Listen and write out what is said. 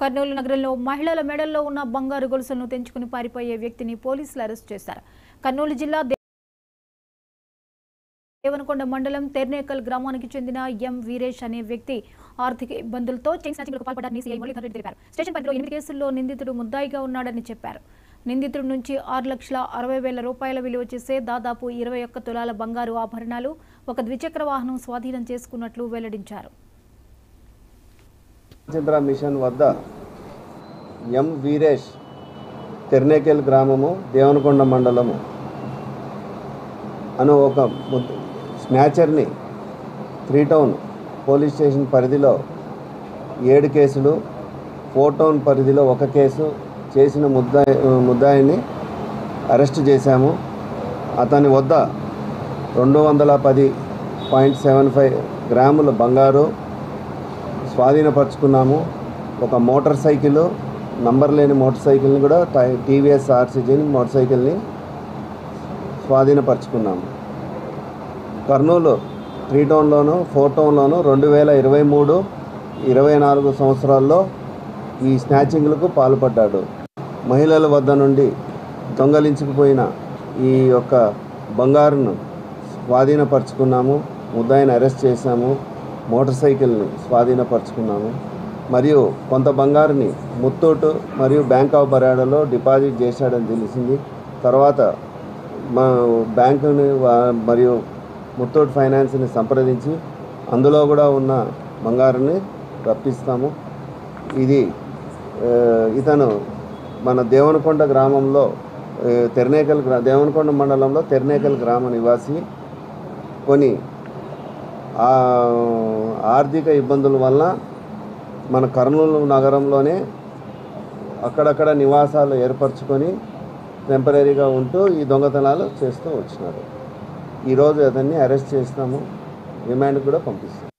కర్నూలు నగరంలో మహిళల మెడల్లో ఉన్న బంగారు గొలుసులను తెంచుకుని పారిపోయే వ్యక్తిని పోలీసులు అరెస్ట్ చేశారు. కర్నూలు జిల్లా దేవనకొండ మండలం తెర్నేకల్ గ్రామానికి చెందిన ఎం వీరేష్ అనే వ్యక్తి ఆర్థిక ఇబ్బందులతో చైన్ స్నాచింగ్లకు పాల్పడ్డారని సీఐ మురళీధర్ రెడ్డి తెలిపారు. స్టేషన్ పరిధిలో 8 కేసుల్లో నిందితుడు ముద్దాయిగా ఉన్నాడని చెప్పారు. నిందితుడి నుంచి 6,60,000 రూపాయల విలువ చేసే దాదాపు 21 తులాల బంగారు ఆభరణాలు, ఒక ద్విచక్ర వాహనం స్వాధీనం చేసుకున్నట్లు వెల్లడించారు. చంద్ర మిషన్ వద్ద ఎం వీరేష్ తెర్నేకెల్ గ్రామము దేవనకొండ మండలము అను ఒక స్నాచర్ని 3 టౌన్ పోలీస్ స్టేషన్ పరిధిలో 7 కేసులు, 4 టౌన్ పరిధిలో 1 కేసు చేసిన ముద్దాయిని అరెస్ట్ చేశాము. అతని వద్ద 210.75 గ్రాముల బంగారు స్వాధీనపరుచుకున్నాము. ఒక మోటార్ సైకిల్, నంబర్ లేని మోటార్ సైకిల్ని కూడా టీవీఎస్ ఆర్సీజీ మోటార్ సైకిల్ని స్వాధీనపరుచుకున్నాము. కర్నూలు 3 టౌన్లోను 4 టౌన్లోను 2023-24 సంవత్సరాల్లో ఈ స్నాచింగ్లకు పాల్పడ్డాడు. మహిళల వద్ద నుండి దొంగలించుకుపోయిన ఈ యొక్క బంగారును స్వాధీనపరుచుకున్నాము. ముద్దాయిని అరెస్ట్ చేశాము. మోటార్ సైకిల్ని స్వాధీనపరుచుకున్నాము. మరియు కొంత బంగారుని ముత్తూట్ మరియు బ్యాంక్ ఆఫ్ బరోడాలో డిపాజిట్ చేశాడని తెలిసింది. తర్వాత మా బ్యాంకుని మరియు ముత్తూట్ ఫైనాన్స్ని సంప్రదించి అందులో కూడా ఉన్న బంగారుని రప్పిస్తాము. ఇతను మన దేవనకొండ గ్రామంలో దేవనకొండ మండలంలో తెర్నేకల్ గ్రామ నివాసి. కొన్ని ఆర్థిక ఇబ్బందుల వల్ల మన కర్నూలు నగరంలోనే అక్కడక్కడ నివాసాలు ఏర్పరచుకొని టెంపరీగా ఉంటూ ఈ దొంగతనాలు చేస్తూ వచ్చినారు. ఈరోజు అతన్ని అరెస్ట్ చేస్తాము, రిమాండ్ కూడా పంపిస్తాము.